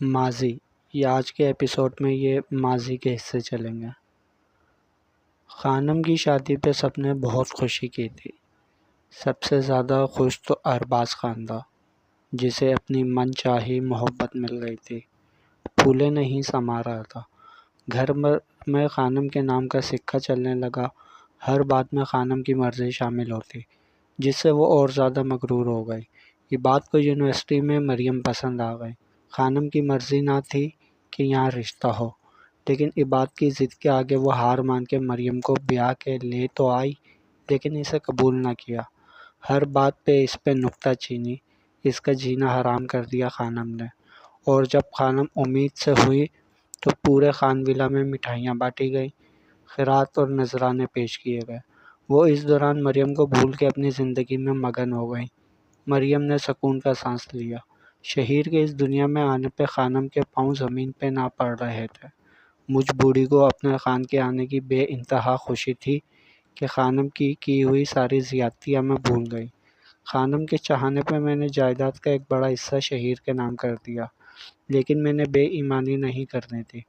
ماضی یہ آج کے ایپیسوڈ میں یہ ماضی کے حصے چلیں گے۔ خانم کی شادی پہ سب نے بہت خوشی کی تھی۔ سب سے زیادہ خوش تو ارباز خان تھا، جسے اپنی من چاہی محبت مل گئی تھی۔ پھولے نہیں سما رہا تھا۔ گھر میں خانم کے نام کا سکہ چلنے لگا۔ ہر بات میں خانم کی مرضی شامل ہوتی، جس سے وہ اور زیادہ مغرور ہو گئی۔ یہ بات کو یونیورسٹی میں مریم پسند آ گئی۔ خانم کی مرضی نہ تھی کہ یہاں رشتہ ہو، لیکن عباد کی ضد کے آگے وہ ہار مان کے مریم کو بیاہ کے لے تو آئی، لیکن اسے قبول نہ کیا۔ ہر بات پہ اس پہ نکتہ چینی، اس کا جینا حرام کر دیا خانم نے۔ اور جب خانم امید سے ہوئی تو پورے خان ولا میں مٹھائیاں بانٹی گئی، خیرات اور نذرانے پیش کیے گئے۔ وہ اس دوران مریم کو بھول کے اپنی زندگی میں مگن ہو گئی۔ مریم نے سکون کا سانس لیا۔ شہیر کے اس دنیا میں آنے پہ خانم کے پاؤں زمین پہ نہ پڑ رہے تھے۔ مجھ بوڑھی کو اپنے خان کے آنے کی بے انتہا خوشی تھی کہ خانم کی ہوئی ساری زیادتیاں میں بھول گئی۔ خانم کے چاہنے پہ میں نے جائیداد کا ایک بڑا حصہ شہیر کے نام کر دیا، لیکن میں نے بے ایمانی نہیں کرنی تھی۔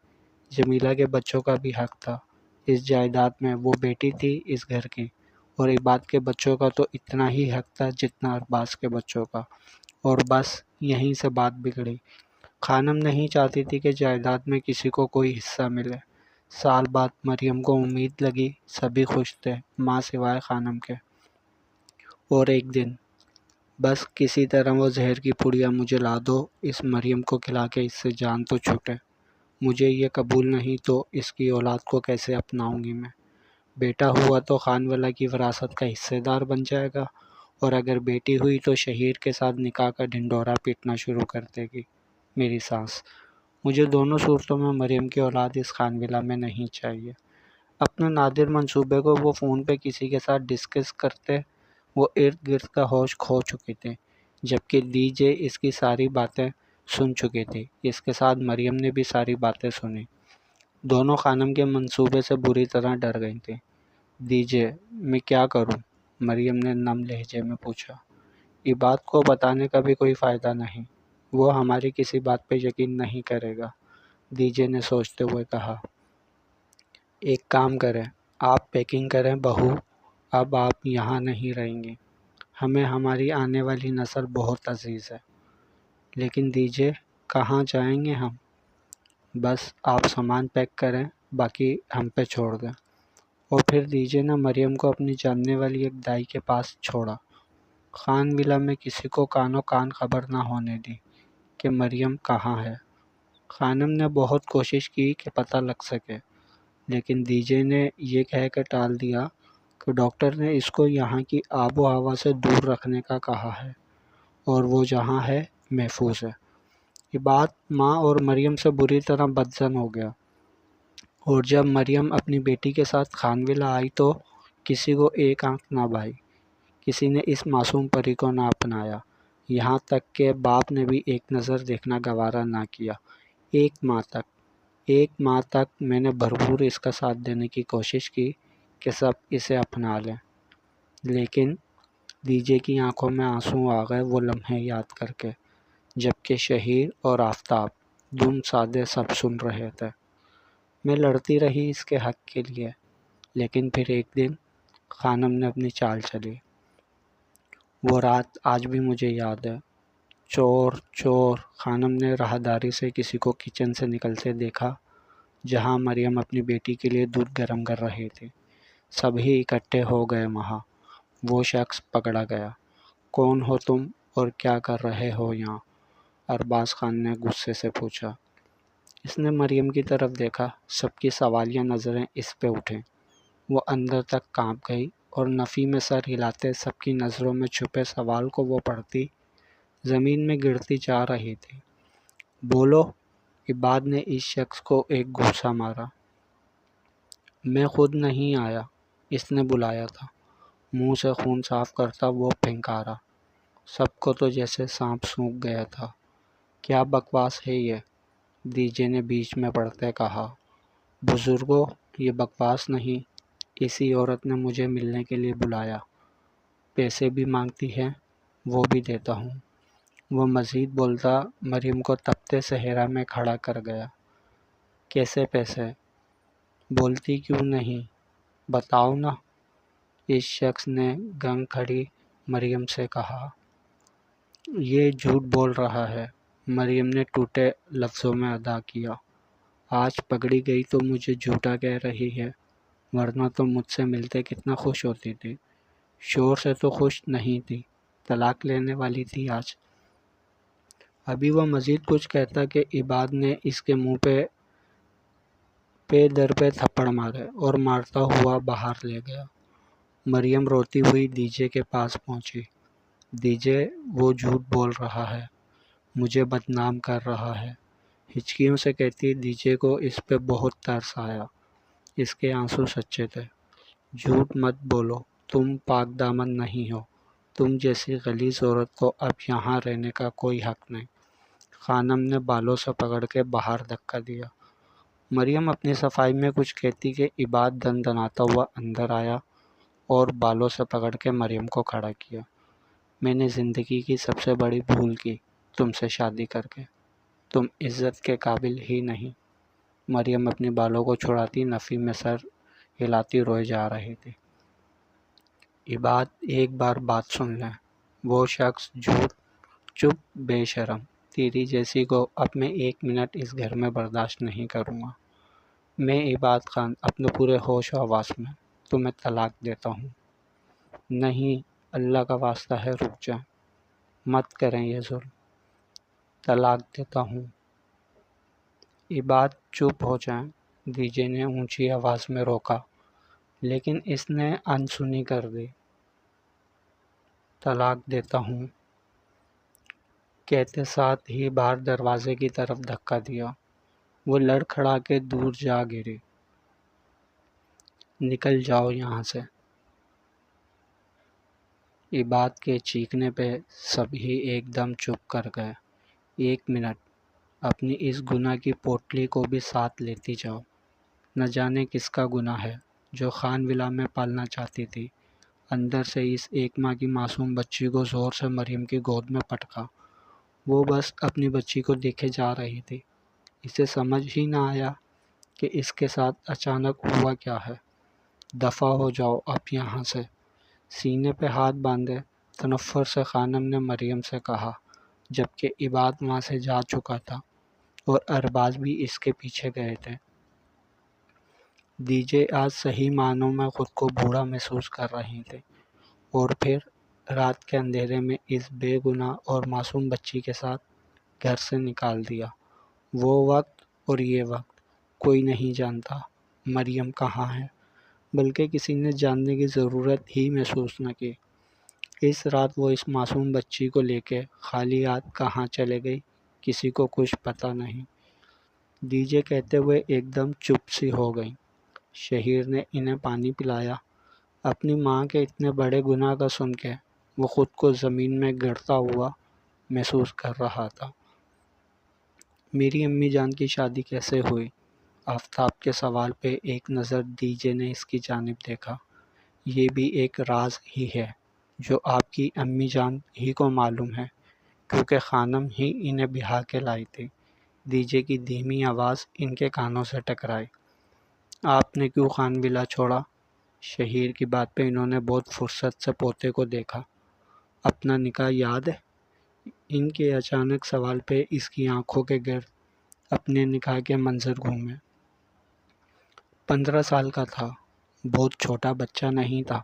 جمیلہ کے بچوں کا بھی حق تھا اس جائیداد میں، وہ بیٹی تھی اس گھر کی، اور عباد کے بچوں کا تو اتنا ہی حق تھا جتنا ارباز کے بچوں کا۔ اور بس یہیں سے بات بگڑی۔ خانم نہیں چاہتی تھی کہ جائیداد میں کسی کو کوئی حصہ ملے۔ سال بعد مریم کو امید لگی، سبھی خوش تھے ماں سوائے خانم کے۔ اور ایک دن بس کسی طرح وہ زہر کی پڑیا مجھے لا دو، اس مریم کو کھلا کے اس سے جان تو چھوٹے۔ مجھے یہ قبول نہیں تو اس کی اولاد کو کیسے اپناؤں گی میں؟ بیٹا ہوا تو خان والا کی وراثت کا حصے دار بن جائے گا، اور اگر بیٹی ہوئی تو شہیر کے ساتھ نکاح کا ڈھنڈورا پیٹنا شروع کر دے گی میری سانس۔ مجھے دونوں صورتوں میں مریم کی اولاد اس خان ولا میں نہیں چاہیے۔ اپنے نادر منصوبے کو وہ فون پہ کسی کے ساتھ ڈسکس کرتے، وہ ارد گرد کا ہوش کھو چکی تھی، جبکہ دی جے اس کی ساری باتیں سن چکی تھی۔ اس کے ساتھ مریم نے بھی ساری باتیں سنی۔ دونوں خانم کے منصوبے سے بری طرح ڈر گئی تھیں۔ دی جے میں کیا کروں؟ مریم نے نم لہجے میں پوچھا۔ عباد کو بتانے کا بھی کوئی فائدہ نہیں، وہ ہماری کسی بات پہ یقین نہیں کرے گا، دی جے نے سوچتے ہوئے کہا۔ ایک کام کریں، آپ پیکنگ کریں بہو، اب آپ یہاں نہیں رہیں گی۔ ہمیں ہماری آنے والی نسل بہت عزیز ہے۔ لیکن دی جے کہاں جائیں گے ہم؟ بس آپ سامان پیک کریں، باقی ہم پہ چھوڑ دیں۔ اور پھر دی جے نے مریم کو اپنی جاننے والی ایک دائی کے پاس چھوڑا۔ خان ولا میں کسی کو کانوں کان خبر نہ ہونے دی کہ مریم کہاں ہے۔ خانم نے بہت کوشش کی کہ پتہ لگ سکے، لیکن دی جے نے یہ کہہ کے ٹال دیا کہ ڈاکٹر نے اس کو یہاں کی آب و ہوا سے دور رکھنے کا کہا ہے، اور وہ جہاں ہے محفوظ ہے۔ یہ بات ماں اور مریم سے بری طرح بدظن ہو گیا، اور جب مریم اپنی بیٹی کے ساتھ خان ولا آئی تو کسی کو ایک آنکھ نہ بھائی، کسی نے اس معصوم پری کو نہ اپنایا، یہاں تک کہ باپ نے بھی ایک نظر دیکھنا گوارا نہ کیا۔ ایک ماہ تک میں نے بھرپور اس کا ساتھ دینے کی کوشش کی کہ سب اسے اپنا لیں، لیکن دی جے کی آنکھوں میں آنسو آ گئے وہ لمحے یاد کر کے، جبکہ شہیر اور آفتاب دم سادے سب سن رہے تھے۔ میں لڑتی رہی اس کے حق کے لیے، لیکن پھر ایک دن خانم نے اپنی چال چلی۔ وہ رات آج بھی مجھے یاد ہے۔ چور چور خانم نے راہداری سے کسی کو کچن سے نکلتے دیکھا جہاں مریم اپنی بیٹی کے لیے دودھ گرم کر رہی تھی۔ سبھی اکٹھے ہو گئے وہاں۔ وہ شخص پکڑا گیا۔ کون ہو تم اور کیا کر رہے ہو یہاں؟ ارباز خان نے غصے سے پوچھا۔ اس نے مریم کی طرف دیکھا۔ سب کی سوالیہ نظریں اس پہ اٹھیں۔ وہ اندر تک کانپ گئی اور نفی میں سر ہلاتے سب کی نظروں میں چھپے سوال کو وہ پڑھتی زمین میں گرتی جا رہی تھی۔ بولو! عباد نے اس شخص کو ایک گھوسا مارا۔ میں خود نہیں آیا، اس نے بلایا تھا، منہ سے خون صاف کرتا وہ پھنکارا۔ سب کو تو جیسے سانپ سونکھ گیا تھا۔ کیا بکواس ہے یہ؟ دی جے نے بیچ میں پڑھتے کہا۔ بزرگوں، یہ بکواس نہیں، اسی عورت نے مجھے ملنے کے لیے بلایا۔ پیسے بھی مانگتی ہے، وہ بھی دیتا ہوں۔ وہ مزید بولتا مریم کو تپتے صحرا میں کھڑا کر گیا۔ کیسے پیسے؟ بولتی کیوں نہیں؟ بتاؤ نا، اس شخص نے گنگ کھڑی مریم سے کہا۔ یہ جھوٹ بول رہا ہے، مریم نے ٹوٹے لفظوں میں ادا کیا۔ آج پکڑی گئی تو مجھے جھوٹا کہہ رہی ہے، ورنہ تو مجھ سے ملتے کتنا خوش ہوتی تھی۔ شور سے تو خوش نہیں تھی، طلاق لینے والی تھی آج۔ ابھی وہ مزید کچھ کہتا کہ عباد نے اس کے منہ پہ در پہ تھپڑ مارے اور مارتا ہوا باہر لے گیا۔ مریم روتی ہوئی دیجے کے پاس پہنچی۔ دیجے، وہ جھوٹ بول رہا ہے، مجھے بدنام کر رہا ہے، ہچکیوں سے کہتی۔ دیجے کو اس پہ بہت ترس آیا، اس کے آنسو سچے تھے۔ جھوٹ مت بولو، تم پاک دامن نہیں ہو، تم جیسی غلیظ عورت کو اب یہاں رہنے کا کوئی حق نہیں۔ خانم نے بالوں سے پکڑ کے باہر دھکا دیا۔ مریم اپنی صفائی میں کچھ کہتی کہ عباد دندناتا ہوا اندر آیا اور بالوں سے پکڑ کے مریم کو کھڑا کیا۔ میں نے زندگی کی سب سے بڑی بھول کی تم سے شادی کر کے، تم عزت کے قابل ہی نہیں۔ مریم اپنی بالوں کو چھڑاتی نفی میں سر ہلاتی روئے جا رہی تھی۔ عباد، ایک بار بات سن لیں، وہ شخص جھوٹ چپ بے شرم، تیری جیسی کو اب میں 1 منٹ اس گھر میں برداشت نہیں کروں گا۔ میں عباد خان اپنے پورے ہوش و حواس میں تمہیں طلاق دیتا ہوں۔ نہیں، اللہ کا واسطہ ہے رک جائیں، مت کریں یہ ظلم، طلاق دیتا ہوں۔ عباد، چپ ہو جائیں، دیجے نے اونچی آواز میں روکا، لیکن اس نے انسنی کر دی۔ طلاق دیتا ہوں کہتے ساتھ ہی باہر دروازے کی طرف دھکا دیا۔ وہ لڑکھڑا کے دور جا گری۔ نکل جاؤ یہاں سے۔ عباد کے چیخنے پہ سبھی ایک دم چپ کر گئے۔ 1 منٹ، اپنی اس گناہ کی پوٹلی کو بھی ساتھ لیتی جاؤ۔ نہ جانے کس کا گناہ ہے جو خان ولا میں پالنا چاہتی تھی۔ اندر سے اس 1 ماہ کی معصوم بچی کو زور سے مریم کی گود میں پٹکا۔ وہ بس اپنی بچی کو دیکھے جا رہی تھی۔ اسے سمجھ ہی نہ آیا کہ اس کے ساتھ اچانک ہوا کیا ہے۔ دفع ہو جاؤ اب یہاں سے، سینے پہ ہاتھ باندھے تنفر سے خانم نے مریم سے کہا، جبکہ عباد وہاں سے جا چکا تھا اور ارباز بھی اس کے پیچھے گئے تھے۔ دیجے آج صحیح معنوں میں خود کو بوڑھا محسوس کر رہی تھی، اور پھر رات کے اندھیرے میں اس بے گناہ اور معصوم بچی کے ساتھ گھر سے نکال دیا۔ وہ وقت اور یہ وقت کوئی نہیں جانتا مریم کہاں ہے، بلکہ کسی نے جاننے کی ضرورت ہی محسوس نہ کی۔ اس رات وہ اس معصوم بچی کو لے کے خالی ہاتھ کہاں چلے گئی، کسی کو کچھ پتہ نہیں۔ دیجے کہتے ہوئے ایک دم چپ سی ہو گئی۔ شہیر نے انہیں پانی پلایا۔ اپنی ماں کے اتنے بڑے گناہ کا سن کے وہ خود کو زمین میں گرتا ہوا محسوس کر رہا تھا۔ میری امی جان کی شادی کیسے ہوئی؟ آفتاب کے سوال پہ ایک نظر دیجے نے اس کی جانب دیکھا۔ یہ بھی ایک راز ہی ہے جو آپ کی امی جان ہی کو معلوم ہے، کیونکہ خانم ہی انہیں بہا کے لائی تھی۔ دیجے کی دھیمی آواز ان کے کانوں سے ٹکرائی۔ آپ نے کیوں خان ولا چھوڑا؟ شہیر کی بات پہ انہوں نے بہت فرصت سے پوتے کو دیکھا۔ اپنا نکاح یاد ہے؟ ان کے اچانک سوال پہ اس کی آنکھوں کے گرد اپنے نکاح کے منظر گھومے۔ 15 سال کا تھا، بہت چھوٹا بچہ نہیں تھا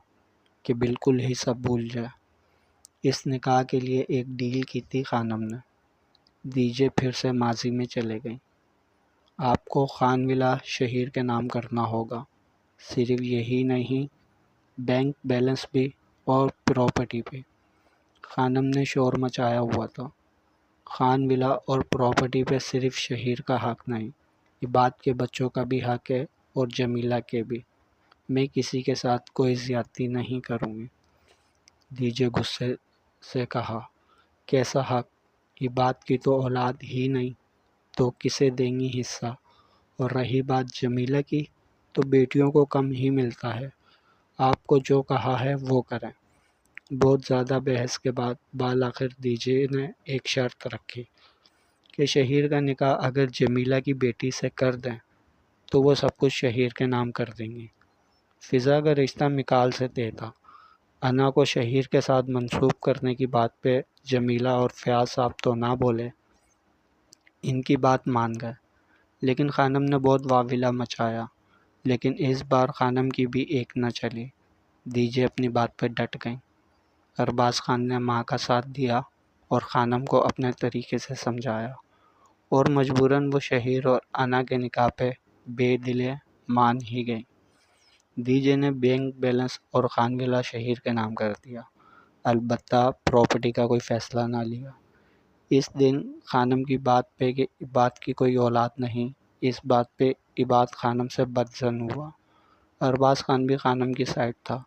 کہ بالکل ہی سب بھول جائے۔ اس نکاح کے لیے ایک ڈیل کی تھی خانم نے۔ دیجے پھر سے ماضی میں چلے گئی۔ آپ کو خان ولا شہیر کے نام کرنا ہوگا، صرف یہی نہیں، بینک بیلنس بھی اور پراپرٹی بھی۔ خانم نے شور مچایا ہوا تھا۔ خان ولا اور پراپرٹی پہ صرف شہیر کا حق نہیں، عباد کے بچوں کا بھی حق ہے اور جمیلہ کے بھی۔ میں کسی کے ساتھ کوئی زیادتی نہیں کروں گی۔ دیجے غصے سے کہا، کیسا حق؟ عباد کی تو اولاد ہی نہیں تو کسے دیں گی حصہ؟ اور رہی بات جمیلہ کی، تو بیٹیوں کو کم ہی ملتا ہے۔ آپ کو جو کہا ہے وہ کریں۔ بہت زیادہ بحث کے بعد بالآخر دیجے نے ایک شرط رکھی کہ شہیر کا نکاح اگر جمیلہ کی بیٹی سے کر دیں تو وہ سب کچھ شہیر کے نام کر دیں گی۔ فضا کا رشتہ مکال سے طے تھا۔ انا کو شہیر کے ساتھ منسوب کرنے کی بات پہ جمیلہ اور فیاض صاحب تو نہ بولے، ان کی بات مان گئے، لیکن خانم نے بہت واویلا مچایا۔ لیکن اس بار خانم کی بھی ایک نہ چلی، دیجے اپنی بات پہ ڈٹ گئیں۔ ارباز خان نے ماں کا ساتھ دیا اور خانم کو اپنے طریقے سے سمجھایا، اور مجبوراً وہ شہیر اور انا کے نکاح پہ بے دلے مان ہی گئی۔ دیجے نے بینک بیلنس اور خان ولا شہیر کے نام کر دیا، البتہ پراپرٹی کا کوئی فیصلہ نہ لیا۔ اس دن خانم کی بات پہ کہ عباد کی کوئی اولاد نہیں، اس بات پہ عباد خانم سے بدظن ہوا۔ ارباز خان بھی خانم کی سائڈ تھا،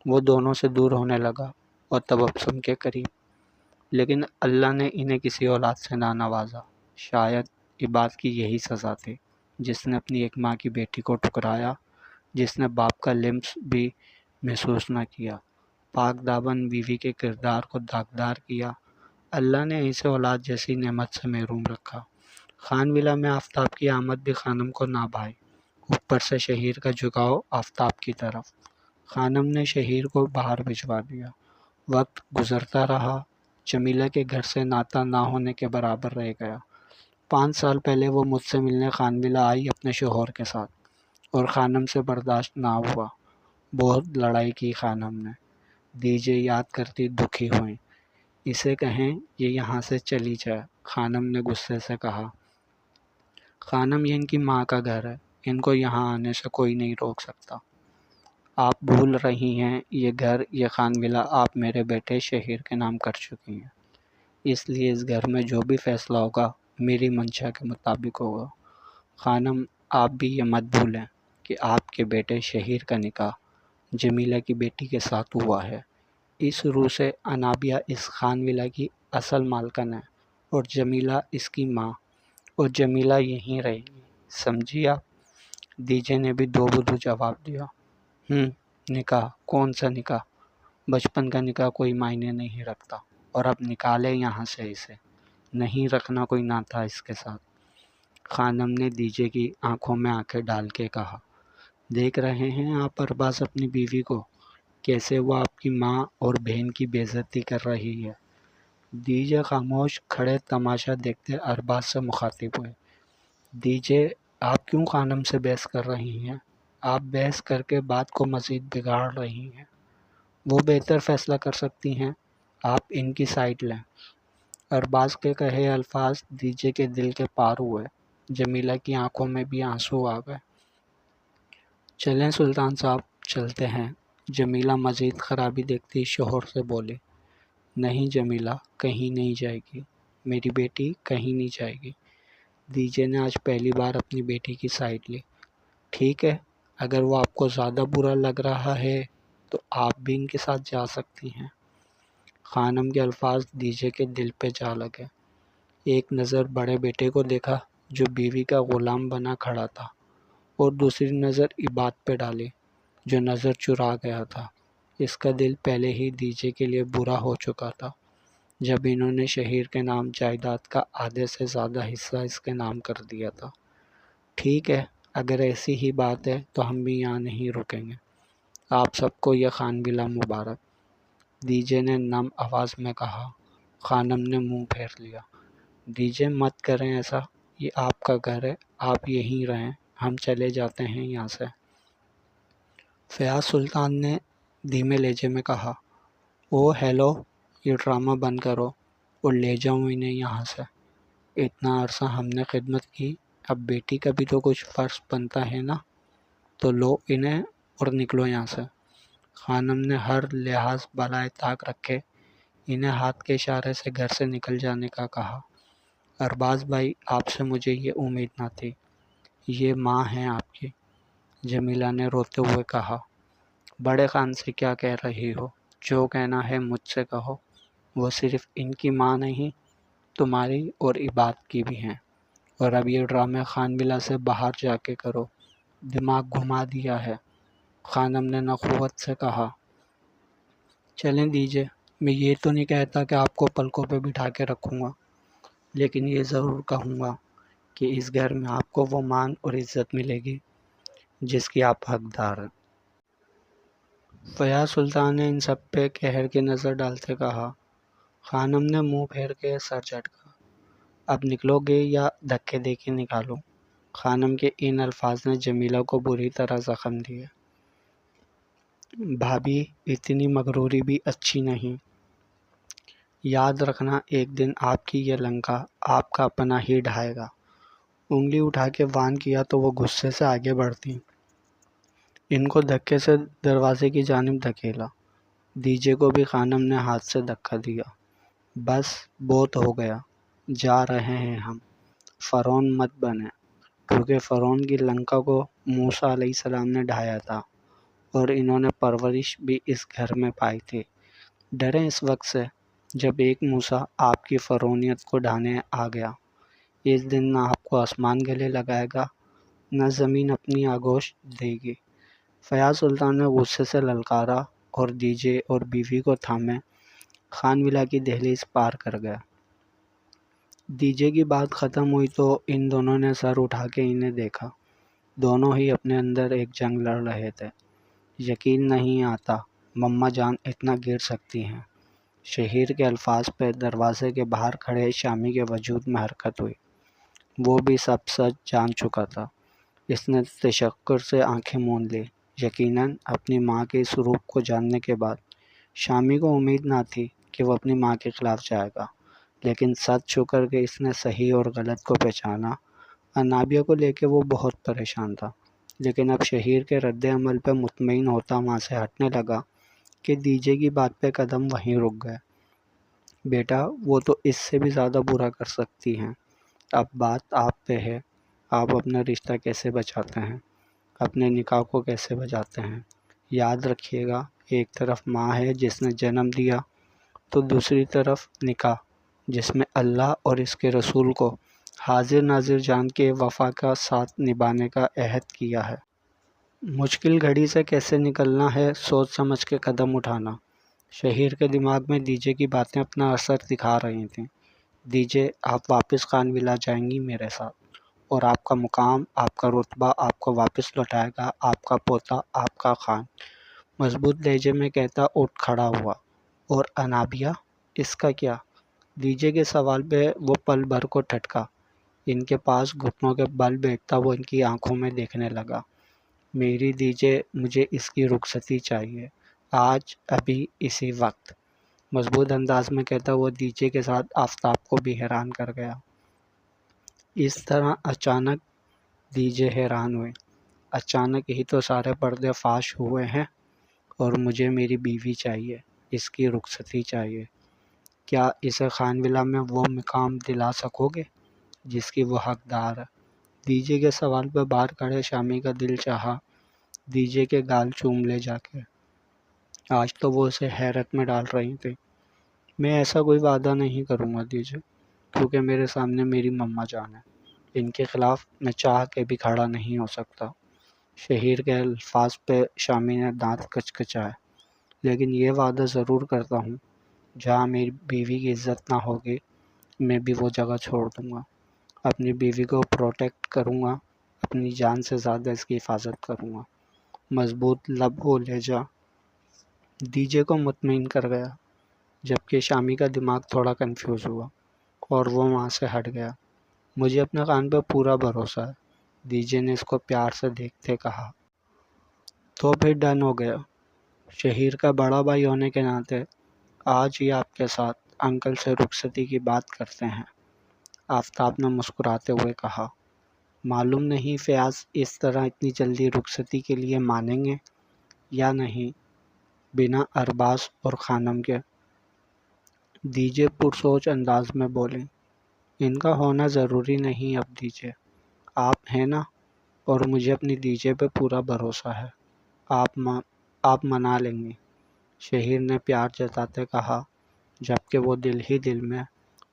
وہ دونوں سے دور ہونے لگا اور تبسم کے قریب، لیکن اللہ نے انہیں کسی اولاد سے نہ نوازا۔ شاید عباد کی یہی سزا تھی، جس نے اپنی ایک ماں کی بیٹی کو ٹھکرایا، جس نے باپ کا لمس بھی محسوس نہ کیا، پاک دامن بیوی کے کردار کو داغدار کیا۔ اللہ نے اسے اولاد جیسی نعمت سے محروم رکھا۔ خان ولا میں آفتاب کی آمد بھی خانم کو نہ بھائی، اوپر سے شہیر کا جھکاؤ آفتاب کی طرف۔ خانم نے شہیر کو باہر بھجوا دیا۔ وقت گزرتا رہا، جمیلہ کے گھر سے ناتا نہ ہونے کے برابر رہ گیا۔ 5 سال پہلے وہ مجھ سے ملنے خان ولا آئی اپنے شوہر کے ساتھ، اور خانم سے برداشت نہ ہوا، بہت لڑائی کی خانم نے۔ دیجے یاد کرتی دکھی ہوئیں۔ اسے کہیں یہ یہاں سے چلی جائے، خانم نے غصے سے کہا۔ خانم، یہ ان کی ماں کا گھر ہے، ان کو یہاں آنے سے کوئی نہیں روک سکتا۔ آپ بھول رہی ہیں یہ گھر، یہ خان ولا آپ میرے بیٹے شہیر کے نام کر چکی ہیں، اس لیے اس گھر میں جو بھی فیصلہ ہوگا میری منشا کے مطابق ہوگا۔ خانم، آپ بھی یہ مت بھولیں کہ آپ کے بیٹے شہیر کا نکاح جمیلہ کی بیٹی کے ساتھ ہوا ہے۔ اس روح سے انابیہ اس خان ولا کی اصل مالکن ہے، اور جمیلہ اس کی ماں، اور جمیلہ یہیں رہے گی، سمجھی آپ؟ دیجے نے بھی دو بدو جواب دیا۔ نکاح؟ کون سا نکاح؟ بچپن کا نکاح کوئی معنی نہیں رکھتا، اور اب نکالے یہاں سے اسے، نہیں رکھنا کوئی نہ تھا اس کے ساتھ۔ خانم نے دیجے کی آنکھوں میں آنکھیں ڈال کے کہا۔ دیکھ رہے ہیں آپ ارباز اپنی بیوی کو، کیسے وہ آپ کی ماں اور بہن کی بے عزتی کر رہی ہے۔ دیجے خاموش کھڑے تماشا دیکھتے ارباز سے مخاطب ہوئے۔ دیجے، آپ کیوں خانم سے بحث کر رہی ہیں؟ آپ بحث کر کے بات کو مزید بگاڑ رہی ہیں، وہ بہتر فیصلہ کر سکتی ہیں، آپ ان کی سائڈ لیں۔ ارباز کے کہے الفاظ دیجے کے دل کے پار ہوئے، جمیلہ کی آنکھوں میں بھی آنسو آ گئے۔ چلیں سلطان صاحب، چلتے ہیں، جمیلہ مزید خرابی دیکھتی شوہر سے بولی۔ نہیں جمیلہ، کہیں نہیں جائے گی، میری بیٹی کہیں نہیں جائے گی۔ دیجے نے آج پہلی بار اپنی بیٹی کی سائڈ لی۔ ٹھیک ہے، اگر وہ آپ کو زیادہ برا لگ رہا ہے تو آپ بھی ان کے ساتھ جا سکتی ہیں۔ خانم کے الفاظ دیجے کے دل پہ جا لگے۔ ایک نظر بڑے بیٹے کو دیکھا جو بیوی کا غلام بنا کھڑا تھا، اور دوسری نظر عباد پہ ڈالی جو نظر چرا گیا تھا۔ اس کا دل پہلے ہی دیجے کے لیے برا ہو چکا تھا، جب انہوں نے شہیر کے نام جائیداد کا آدھے سے زیادہ حصہ اس کے نام کر دیا تھا۔ ٹھیک ہے، اگر ایسی ہی بات ہے تو ہم بھی یہاں نہیں رکیں گے، آپ سب کو یہ خان ولا مبارک، دیجے نے نم آواز میں کہا۔ خانم نے منہ پھیر لیا۔ دیجے مت کریں ایسا، یہ آپ کا گھر ہے، آپ یہیں رہیں، ہم چلے جاتے ہیں یہاں سے۔ فیاض سلطان نے دھیمے لہجے میں کہا۔ او ہیلو، یہ ڈرامہ بند کرو اور لے جاؤ انہیں یہاں سے۔ اتنا عرصہ ہم نے خدمت کی، اب بیٹی کا بھی تو کچھ فرض بنتا ہے نا، تو لو انہیں اور نکلو یہاں سے۔ خانم نے ہر لحاظ بالائے طاق رکھے انہیں ہاتھ کے اشارے سے گھر سے نکل جانے کا کہا۔ ارباز بھائی، آپ سے مجھے یہ امید نہ تھی، یہ ماں ہیں آپ کی، جمیلہ نے روتے ہوئے کہا۔ بڑے خان سے کیا کہہ رہی ہو؟ جو کہنا ہے مجھ سے کہو، وہ صرف ان کی ماں نہیں، تمہاری اور عباد کی بھی ہیں، اور اب یہ ڈرامے خان ولا سے باہر جا کے کرو، دماغ گھما دیا ہے، خانم نے نخوت سے کہا۔ چلیں دیجیے، میں یہ تو نہیں کہتا کہ آپ کو پلکوں پہ بٹھا کے رکھوں گا، لیکن یہ ضرور کہوں گا کہ اس گھر میں آپ کو وہ مان اور عزت ملے گی جس کی آپ حقدار ہیں۔ فیاض سلطان نے ان سب پہ قہر کی نظر ڈالتے کہا۔ خانم نے منہ پھیر کے سر جھٹکا۔ اب نکلو گے یا دھکے دے کے نکالو؟ خانم کے ان الفاظ نے جمیلہ کو بری طرح زخم دیے۔ بھابھی اتنی مغروری بھی اچھی نہیں۔ یاد رکھنا ایک دن آپ کی یہ لنکا آپ کا اپنا ہی ڈھائے گا۔ انگلی اٹھا کے وان کیا تو وہ غصے سے آگے بڑھتی۔ ان کو دھکے سے دروازے کی جانب دھکیلا۔ دیجے کو بھی خانم نے ہاتھ سے دھکا دیا۔ بس بہت ہو گیا، جا رہے ہیں ہم۔ فرعون مت بنے، کیونکہ فرعون کی لنکا کو موسیٰ علیہ السلام نے ڈھایا تھا اور انہوں نے پرورش بھی اس گھر میں پائی تھی۔ ڈریں اس وقت سے جب ایک موسیٰ آپ کی فرعونیت کو ڈھانے آ گیا۔ اس دن نہ آپ کو آسمان گلے لگائے گا، نہ زمین اپنی آغوش دے گی۔ فیاض سلطان نے غصے سے للکارا اور دیجے اور بیوی کو تھامے خان ولا کی دہلیز پار کر گیا۔ دیجے کی بات ختم ہوئی تو ان دونوں نے سر اٹھا کے انہیں دیکھا۔ دونوں ہی اپنے اندر ایک جنگ لڑ رہے تھے۔ یقین نہیں آتا مما جان اتنا گر سکتی ہیں۔ شہیر کے الفاظ پہ دروازے کے باہر کھڑے شامی کے وجود میں حرکت ہوئی۔ وہ بھی سب سچ جان چکا تھا۔ اس نے تشکر سے آنکھیں موند لی۔ یقیناً اپنی ماں کے اس روپ کو جاننے کے بعد شامی کو امید نہ تھی کہ وہ اپنی ماں کے خلاف جائے گا، لیکن سچ چھپر کے اس نے صحیح اور غلط کو پہچانا۔ انابیہ کو لے کے وہ بہت پریشان تھا، لیکن اب شہیر کے رد عمل پہ مطمئن ہوتا وہاں سے ہٹنے لگا کہ دیجے کی بات پہ قدم وہیں رک گئے۔ بیٹا وہ تو اس سے بھی زیادہ برا کر سکتی ہیں۔ اب بات آپ پہ ہے، آپ اپنا رشتہ کیسے بچاتے ہیں، اپنے نکاح کو کیسے بچاتے ہیں۔ یاد رکھیے گا، ایک طرف ماں ہے جس نے جنم دیا، تو دوسری طرف نکاح جس میں اللہ اور اس کے رسول کو حاضر ناظر جان کے وفا کا ساتھ نبھانے کا عہد کیا ہے۔ مشکل گھڑی سے کیسے نکلنا ہے، سوچ سمجھ کے قدم اٹھانا۔ شہیر کے دماغ میں دیجے کی باتیں اپنا اثر دکھا رہی تھیں۔ دیجے آپ واپس خان ولا جائیں گی میرے ساتھ، اور آپ کا مقام، آپ کا رتبہ آپ کو واپس لوٹائے گا آپ کا پوتا، آپ کا خان۔ مضبوط لہجے میں کہتا اٹھ کھڑا ہوا۔ اور انابیہ، اس کا کیا؟ دیجے کے سوال پہ وہ پل بھر کو ٹھٹکا۔ ان کے پاس گھٹنوں کے بل بیٹھتا وہ ان کی آنکھوں میں دیکھنے لگا۔ میری دیجے، مجھے اس کی رخصتی چاہیے، آج، ابھی، اسی وقت۔ مضبوط انداز میں کہتا وہ دیجے کے ساتھ آفتاب کو بھی حیران کر گیا۔ اس طرح اچانک دیجے حیران ہوئے۔ اچانک ہی تو سارے پردے فاش ہوئے ہیں، اور مجھے میری بیوی چاہیے، اس کی رخصتی چاہیے۔ کیا اسے خان ولا میں وہ مقام دلا سکو گے جس کی وہ حقدار ہے؟ دیجے کے سوال پہ باہر کھڑے شامی کا دل چاہا دیجے کے گال چوم لے جا کے۔ آج تو وہ اسے حیرت میں ڈال رہی تھی۔ میں ایسا کوئی وعدہ نہیں کروں گا دیجے، کیونکہ میرے سامنے میری مما جان ہے، ان کے خلاف میں چاہ کے بھی کھڑا نہیں ہو سکتا۔ شہیر کے الفاظ پہ شامی نے دانت کچکچائے۔ لیکن یہ وعدہ ضرور کرتا ہوں، جہاں میری بیوی کی عزت نہ ہوگی میں بھی وہ جگہ چھوڑ دوں گا۔ اپنی بیوی کو پروٹیکٹ کروں گا، اپنی جان سے زیادہ اس کی حفاظت کروں گا۔ مضبوط لب و لہجہ دیجے کو مطمئن کر گیا، جبکہ شامی کا دماغ تھوڑا کنفیوز ہوا اور وہ وہاں سے ہٹ گیا۔ مجھے اپنے خان پہ پورا بھروسہ ہے، دیجے نے اس کو پیار سے دیکھتے کہا۔ تو پھر ڈن ہو گیا۔ شہیر کا بڑا بھائی ہونے کے ناطے آج ہی آپ کے ساتھ انکل سے رخصتی کی بات کرتے ہیں، آفتاب نے مسکراتے ہوئے کہا۔ معلوم نہیں فیاض اس طرح اتنی جلدی رخصتی کے لیے مانیں گے یا نہیں، بنا ارباز اور خانم کے۔ دیجے پرسوچ انداز میں بولے۔ ان کا ہونا ضروری نہیں اب دیجے، آپ ہیں نا، اور مجھے اپنی دیجے پہ پورا بھروسہ ہے، آپ منا لیں گے، شہیر نے پیار جتاتے کہا، جبکہ وہ دل ہی دل میں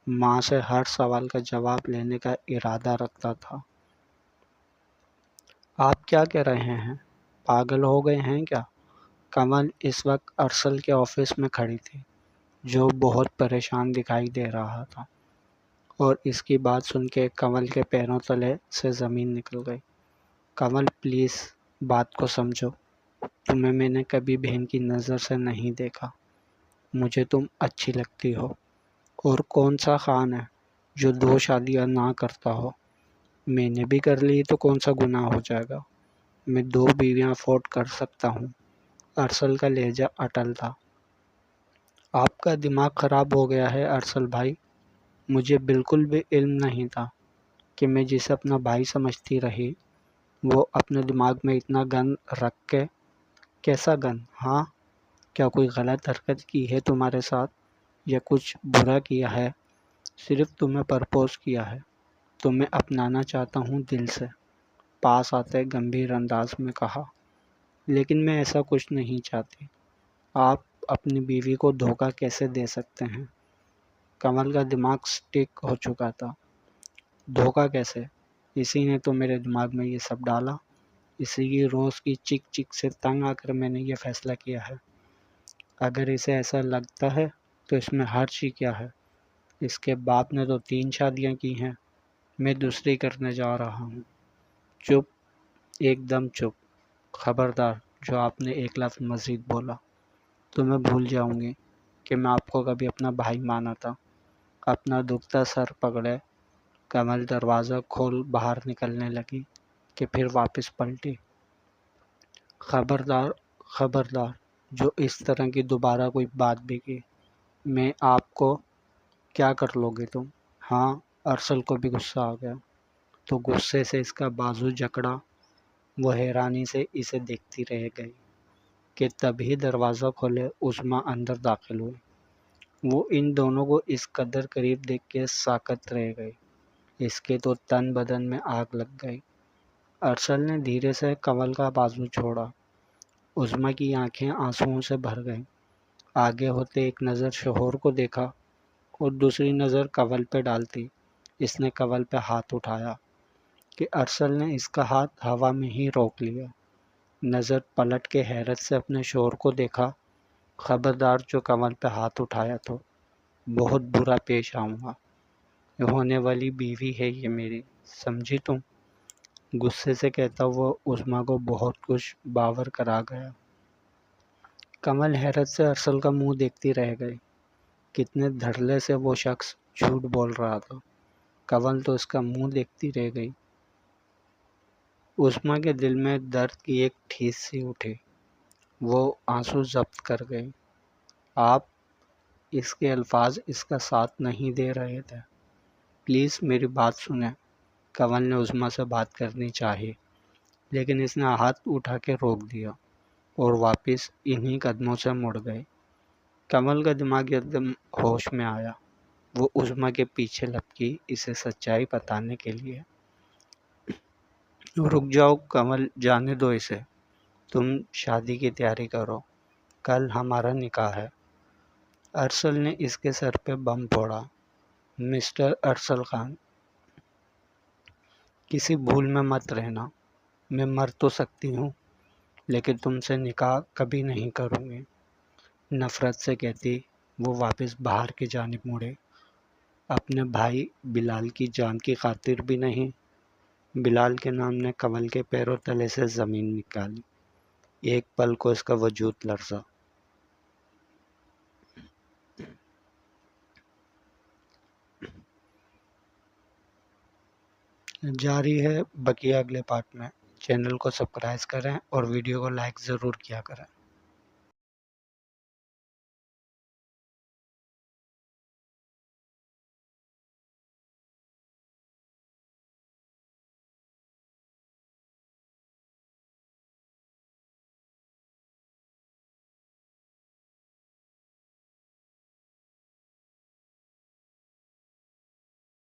ماں سے ہر سوال کا جواب لینے کا ارادہ رکھتا تھا۔ آپ کیا کہہ رہے ہیں؟ پاگل ہو گئے ہیں کیا؟ کمل اس وقت ارسل کے آفس میں کھڑی تھی، جو بہت پریشان دکھائی دے رہا تھا، اور اس کی بات سن کے کمل کے پیروں تلے سے زمین نکل گئی۔ کمل پلیز بات کو سمجھو، تمہیں میں نے کبھی بہن کی نظر سے نہیں دیکھا، مجھے تم اچھی لگتی ہو، اور کون سا خان ہے جو 2 شادیاں نہ کرتا ہو؟ میں نے بھی کر لی تو کون سا گناہ ہو جائے گا، میں 2 بیویاں افورڈ کر سکتا ہوں۔ ارسل کا لہجہ اٹل تھا۔ آپ کا دماغ خراب ہو گیا ہے ارسل بھائی، مجھے بالکل بھی علم نہیں تھا کہ میں جسے اپنا بھائی سمجھتی رہی وہ اپنے دماغ میں اتنا گن رکھ کے۔ کیسا گن؟ ہاں، کیا کوئی غلط حرکت کی ہے تمہارے ساتھ، یا کچھ برا کیا ہے؟ صرف تمہیں پرپوز کیا ہے، تمہیں اپنانا چاہتا ہوں دل سے، پاس آتے گمبھیر انداز میں کہا۔ لیکن میں ایسا کچھ نہیں چاہتی۔ آپ اپنی بیوی کو دھوکہ کیسے دے سکتے ہیں؟ کمل کا دماغ سٹک ہو چکا تھا۔ دھوکہ کیسے؟ اسی نے تو میرے دماغ میں یہ سب ڈالا، اسی کی روز کی چک چک سے تنگ آ کر میں نے یہ فیصلہ کیا ہے۔ اگر اسے ایسا لگتا ہے تو اس میں حرج ہی کیا ہے؟ اس کے باپ نے تو 3 شادیاں کی ہیں، میں دوسری کرنے جا رہا ہوں۔ چپ، ایک دم چپ، خبردار جو آپ نے ایک لفظ مزید بولا تو میں بھول جاؤں گی کہ میں آپ کو کبھی اپنا بھائی مانا تھا۔ اپنا دکھتا سر پکڑے کمل دروازہ کھول باہر نکلنے لگی کہ پھر واپس پلٹی۔ خبردار، خبردار جو اس طرح کی دوبارہ کوئی بات بھی کی، میں آپ کو کیا کر لو گے تم؟ ہاں، ارسل کو بھی غصہ آ گیا تو غصے سے اس کا بازو جکڑا۔ وہ حیرانی سے اسے دیکھتی رہ گئی کہ تبھی دروازہ کھولے عظمیٰ اندر داخل ہوئی۔ وہ ان دونوں کو اس قدر قریب دیکھ کے ساکت رہ گئی، اس کے تو تن بدن میں آگ لگ گئی۔ ارسل نے دھیرے سے کمل کا بازو چھوڑا۔ عظمیٰ کی آنکھیں آنسوؤں سے بھر گئیں۔ آگے ہوتے ایک نظر شوہر کو دیکھا اور دوسری نظر کنول پہ ڈالتی اس نے کنول پہ ہاتھ اٹھایا کہ ارسل نے اس کا ہاتھ ہوا میں ہی روک لیا۔ نظر پلٹ کے حیرت سے اپنے شوہر کو دیکھا۔ خبردار جو کنول پہ ہاتھ اٹھایا تو بہت برا پیش آؤں گا، ہونے والی بیوی ہے یہ میری، سمجھی تم؟ غصے سے کہتا وہ عظمیٰ کو بہت کچھ باور کرا گیا۔ کمل حیرت سے ارسل کا منہ دیکھتی رہ گئی، کتنے دھڑلے سے وہ شخص جھوٹ بول رہا تھا۔ کنول تو اس کا منہ دیکھتی رہ گئی۔ عظمیٰ کے دل میں درد کی ایک ٹھیس سی اٹھی، وہ آنسو ضبط کر گئی۔ آپ، اس کے الفاظ اس کا ساتھ نہیں دے رہے تھے۔ پلیز میری بات سنیں۔ کنول نے عظمیٰ سے بات کرنی چاہی، لیکن اس نے ہاتھ اٹھا کے روک دیا اور واپس انہی قدموں سے مڑ گئی۔ کنول کا دماغ ایک دم ہوش میں آیا۔ وہ عظمیٰ کے پیچھے لپکی اسے سچائی بتانے کے لیے۔ رک جاؤ کنول، جانے دو اسے، تم شادی کی تیاری کرو، کل ہمارا نکاح ہے۔ ارسل نے اس کے سر پہ بم پھوڑا۔ مسٹر ارسل خان، کسی بھول میں مت رہنا، میں مر تو سکتی ہوں لیکن تم سے نکاح کبھی نہیں کروں گی، نفرت سے کہتی وہ واپس باہر کی جانب مڑے۔ اپنے بھائی بلال کی جان کی خاطر بھی نہیں۔ بلال کے نام نے کنول کے پیروں تلے سے زمین نکالی۔ ایک پل کو اس کا وجود لرزا۔ جاری ہے بقیہ اگلے پارٹ میں۔ چینل کو سبسکرائب کریں اور ویڈیو کو لائک ضرور کیا کریں۔